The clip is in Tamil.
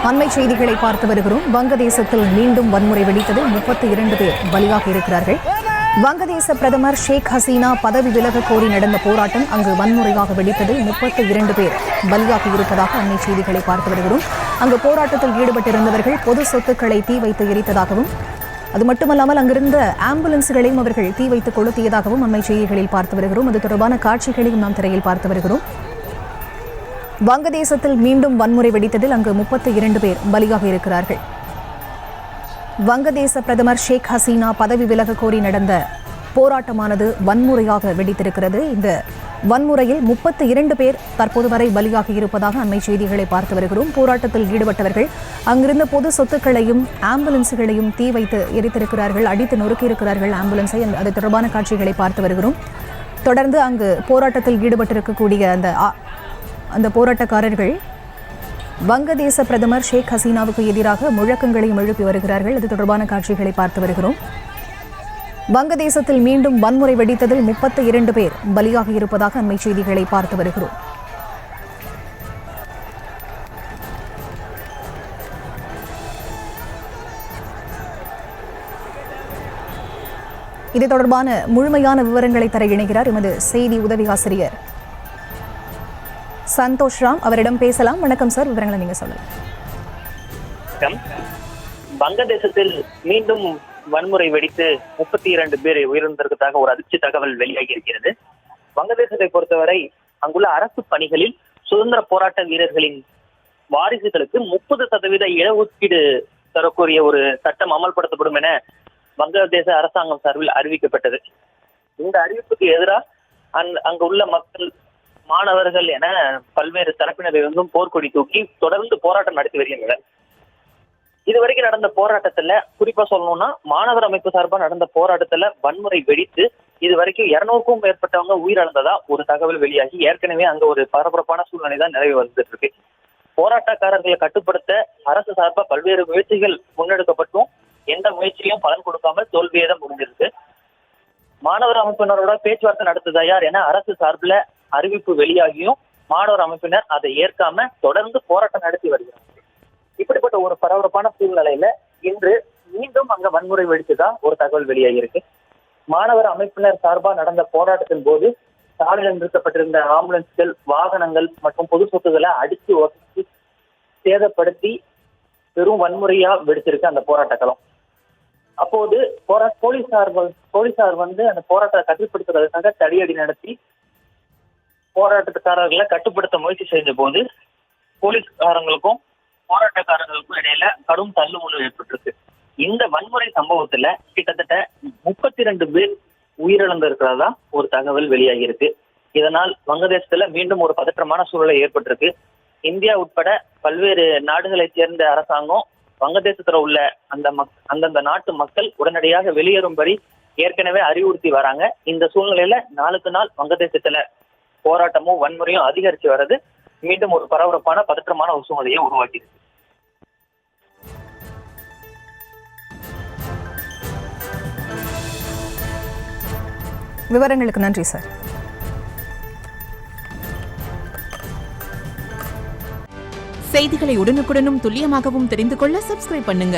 அண்மை செய்திகளை பார்த்து வருகிறோம். வங்கதேசத்தில் மீண்டும் வன்முறை வெடித்தது. 32 பேர் பலியாக இருக்கிறார்கள். வங்கதேச பிரதமர் ஷேக் ஹசீனா பதவி விலக கோரி நடந்த போராட்டம் அங்கு வன்முறையாக வெடித்தது. 32 பேர் பலியாக இருப்பதாக அண்மை செய்திகளை பார்த்து வருகிறோம். அங்கு போராட்டத்தில் ஈடுபட்டிருந்தவர்கள் பொது சொத்துக்களை தீ வைத்து எரித்ததாகவும், அது மட்டுமல்லாமல் அங்கிருந்த ஆம்புலன்ஸ்களையும் அவர்கள் தீ வைத்து கொளுத்தியதாகவும் அண்மை செய்திகளில் பார்த்து வருகிறோம். அது தொடர்பான காட்சிகளையும் நாம் திரையில் பார்த்து வருகிறோம். வங்கதேசத்தில் மீண்டும் வன்முறை வெடித்ததில் அங்கு 32 பேர் பலியாக இருக்கிறார்கள். வங்கதேச பிரதமர் ஷேக் ஹசீனா பதவி விலக கோரி நடந்த போராட்டமானது வன்முறையாக வெடித்திருக்கிறது. இந்த வன்முறையில் 32 பேர் தற்போது வரை பலியாக இருப்பதாக அண்மை செய்திகளை பார்த்து வருகிறோம். போராட்டத்தில் ஈடுபட்டவர்கள் அங்கிருந்த பொது சொத்துக்களையும் ஆம்புலன்ஸுகளையும் தீ வைத்து எரித்திருக்கிறார்கள், அடித்து நொறுக்கியிருக்கிறார்கள் ஆம்புலன்ஸை. அது தொடர்பான காட்சிகளை பார்த்து வருகிறோம். தொடர்ந்து அங்கு போராட்டத்தில் ஈடுபட்டிருக்கக்கூடிய அந்த போராட்டக்காரர்கள் வங்கதேச பிரதமர் ஷேக் ஹசீனாவுக்கு எதிராக முழக்கங்களையும் எழுப்பி வருகிறார்கள். இது தொடர்பான காட்சிகளை பார்த்து வருகிறோம். வங்கதேசத்தில் மீண்டும் வன்முறை வெடித்ததில் 32 பேர் பலியாக இருப்பதாக அண்மை செய்திகளை பார்த்து வருகிறோம். இது தொடர்பான முழுமையான விவரங்களை தர இணைகிறார் எமது செய்தி உதவி ஆசிரியர் சந்தோஷ் ராம். அவரிடம் பேசலாம். வணக்கம் சார், விவரங்களை நீங்க சொல்லுங்க. வங்கதேசத்தில் மீண்டும் வன்முறை வெடித்து 32 பேர் உயிரிழந்திருப்பதாக ஒரு அதிர்ச்சி தகவல் வெளியாகி இருக்கிறது. வங்கதேசத்தை பொறுத்தவரை அங்குள்ள அரசு பணிகளில் சுதந்திர போராட்ட வீரர்களின் வாரிசுகளுக்கு 30% இடஒதுக்கீடு தரக்கூடிய ஒரு சட்டம் அமல்படுத்தப்படும் என வங்கதேச அரசாங்கம் சார்பில் அறிவிக்கப்பட்டது. இந்த அறிவிப்புக்கு எதிராக அங்கு உள்ள மக்கள், மாணவர்கள் என பல்வேறு தரப்பினரை போர்க்கொடி தூக்கி தொடர்ந்து போராட்டம் நடத்தி வருகின்றனர். இதுவரைக்கும் நடந்த போராட்டத்துல குறிப்பா சொல்லணும்னா மாணவர் அமைப்பு சார்பாக நடந்த போராட்டத்துல வன்முறை வெடித்து இதுவரைக்கும் 200க்கும் மேற்பட்டவங்க உயிரிழந்ததா ஒரு தகவல் வெளியாகி ஏற்கனவே அங்க ஒரு பரபரப்பான சூழ்நிலை தான் நிறைவு வந்துட்டு இருக்கு. போராட்டக்காரர்களை கட்டுப்படுத்த அரசு சார்பா பல்வேறு முயற்சிகள் முன்னெடுக்கப்பட்டும் எந்த முயற்சியும் பலன் கொடுக்காமல் தோல்வியே தான் முடிஞ்சிருக்கு. மாணவர் அமைப்பினரோட பேச்சுவார்த்தை நடத்துதா யார் என அரசு சார்பில் அறிவிப்பு வெளியாகியும் மாணவர் அமைப்பினர் அதை ஏற்காம தொடர்ந்து போராட்டம் நடத்தி வருகிறார்கள். இப்படிப்பட்ட ஒரு பரபரப்பான சூழ்நிலையில இன்று மீண்டும் அங்க வன்முறை வெடிச்சுதா ஒரு தகவல் வெளியாகி இருக்கு. மாணவர் அமைப்பினர் சார்பா நடந்த போராட்டத்தின் போது சாலையில் நிறுத்தப்பட்டிருந்த ஆம்புலன்ஸ்கள், வாகனங்கள் மற்றும் பொது சொத்துக்களை அடித்து ஒதுக்கி சேதப்படுத்தி பெரும் வன்முறையா வெடிச்சிருக்கு அந்த போராட்ட களம். அப்போது போலீசார் அந்த போராட்டத்தை கட்டுப்படுத்துவதற்காக தடியடி நடத்தி போராட்டக்காரர்களை கட்டுப்படுத்த முயற்சி செஞ்ச போது போலீஸ்காரங்களுக்கும் போராட்டக்காரர்களுக்கும் இடையில கடும் தள்ளுமுள்ளு ஏற்பட்டிருக்கு. இந்த வன்முறை சம்பவத்துல கிட்டத்தட்ட 32 பேர் உயிரிழந்திருக்கிறதா ஒரு தகவல் வெளியாகி இருக்கு. இதனால் வங்கதேசத்துல மீண்டும் ஒரு பதற்றமான சூழ்நிலை ஏற்பட்டிருக்கு. இந்தியா உட்பட பல்வேறு நாடுகளை சேர்ந்த அரசாங்கம் வங்கதேசத்துல உள்ள அந்தந்த நாட்டு மக்கள் உடனடியாக வெளியேறும்படி ஏற்கனவே அறிவுறுத்தி வராங்க. இந்த சூழ்நிலையில நாளுக்கு நாள் வங்கதேசத்துல போராட்டமும் வன்முறையும் அதிகரித்து வர்றது மீண்டும் ஒரு பரபரப்பான பதற்றமான ஒரு சூழ்நிலையை உருவாக்கியிருக்கு. விவரங்களுக்கு நன்றி சார். செய்திகளை உடனுக்குடனும் துல்லியமாகவும் தெரிந்து கொள்ள சப்ஸ்கிரைப் பண்ணுங்க.